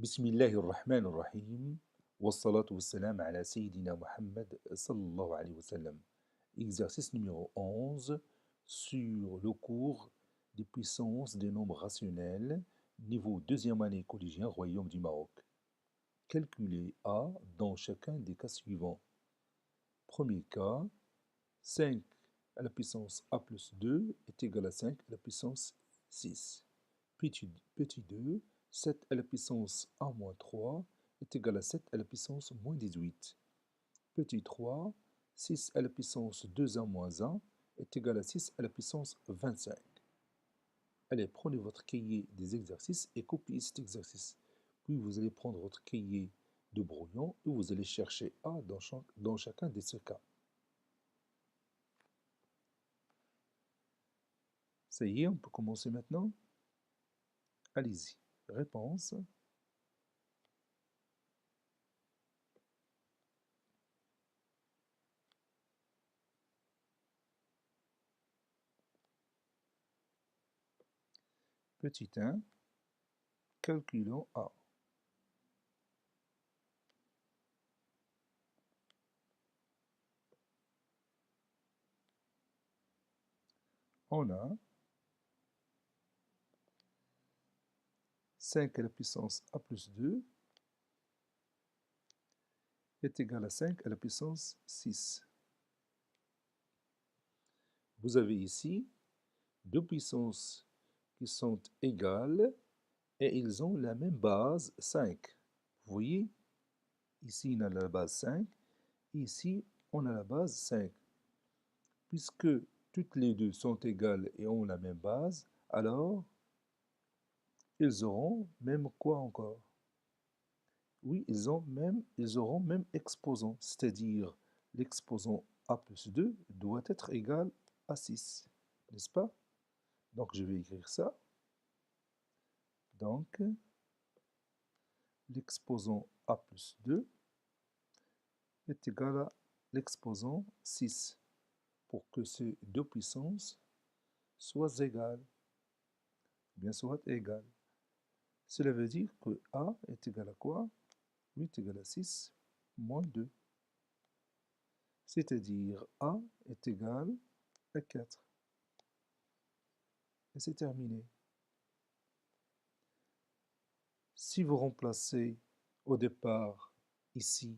بسم الله الرحمن الرحيم والصلاة والسلام على سيدنا Muhammad sallallahu alayhi wa sallam. Exercice numéro 11 sur le cours des puissances des nombres rationnels, niveau deuxième année collégien, Royaume du Maroc. Calculez A dans chacun des cas suivants. Premier cas, 5 à la puissance A plus 2 est égal à 5 à la puissance 6. Petit 2, 7 à la puissance A moins 3 est égal à 7 à la puissance moins 18. Petit 3, 6 à la puissance 2A moins 1 est égal à 6 à la puissance 25. Allez, prenez votre cahier des exercices et copiez cet exercice. Puis vous allez prendre votre cahier de brouillon et vous allez chercher A dans chacun de ces cas. Ça y est, on peut commencer maintenant. Allez-y. Réponse. Petit 1. Calculons A. On a 5 à la puissance A plus 2 est égal à 5 à la puissance 6. Vous avez ici deux puissances qui sont égales et ils ont la même base 5. Vous voyez, ici on a la base 5, ici on a la base 5. Puisque toutes les deux sont égales et ont la même base, alors ils auront même quoi encore? Oui, ils auront même exposant, c'est-à-dire l'exposant A plus 2 doit être égal à 6, n'est-ce pas? Donc je vais écrire ça. Donc l'exposant A plus 2 est égal à l'exposant 6 pour que ces deux puissances soient égales, bien soient égales. Cela veut dire que A est égal à quoi? 8 est égal à 6 moins 2. C'est-à-dire A est égal à 4. Et c'est terminé. Si vous remplacez au départ ici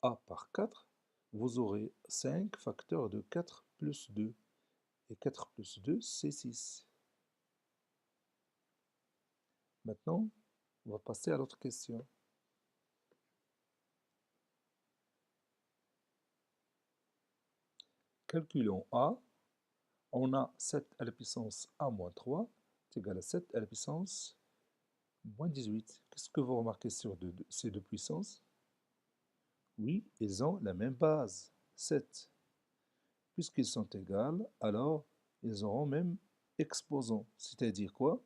A par 4, vous aurez 5 facteurs de 4 plus 2. Et 4 plus 2, c'est 6. Maintenant, on va passer à l'autre question. Calculons A. On a 7 à la puissance A moins 3 est égal à 7 à la puissance moins 18. Qu'est-ce que vous remarquez sur ces deux puissances? Oui, ils ont la même base, 7. Puisqu'ils sont égales, alors ils auront même exposant. C'est-à-dire quoi?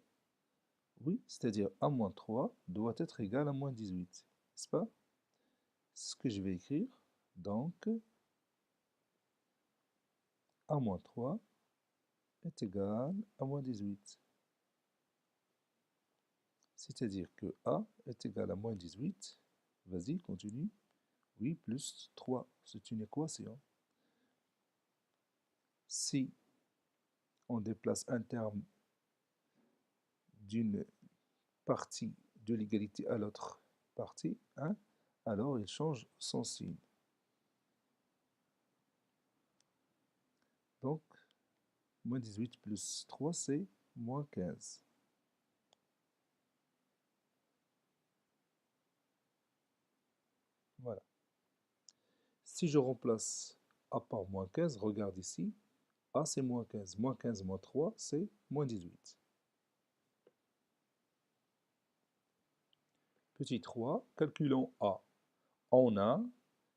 Oui, c'est-à-dire A moins 3 doit être égal à moins 18. N'est-ce pas? C'est ce que je vais écrire. Donc, A moins 3 est égal à moins 18. C'est-à-dire que A est égal à moins 18. Vas-y, continue. Oui, plus 3. C'est une équation. Si on déplace un terme d'une partie de l'égalité à l'autre partie, hein, alors il change son signe. Donc, moins 18 plus 3, c'est moins 15. Voilà. Si je remplace A par moins 15, regarde ici, A c'est moins 15. Moins 15 moins 3, c'est moins 18. Petit 3, calculons A. On a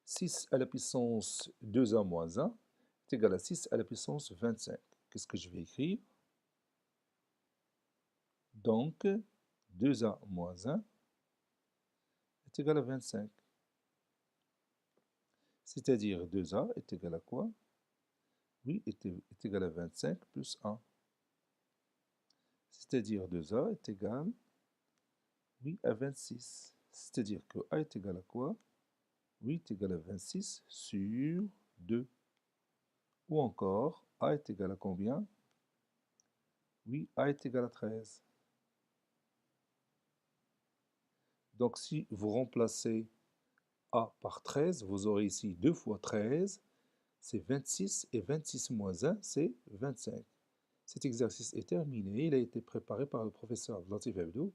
6 à la puissance 2A moins 1 est égal à 6 à la puissance 25. Qu'est-ce que je vais écrire? Donc, 2A moins 1 est égal à 25. C'est-à-dire 2A est égal à quoi? Oui, est égal à 25 plus 1. C'est-à-dire 2A est égal, 8 à 26. C'est-à-dire que A est égal à quoi? 8 égale à 26 sur 2. Ou encore, A est égal à combien? Oui, A est égal à 13. Donc si vous remplacez A par 13, vous aurez ici 2 fois 13, c'est 26, et 26 moins 1, c'est 25. Cet exercice est terminé, il a été préparé par le professeur Latif Abdou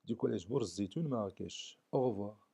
du collège Bourz Zitoun Marrakech. Au revoir.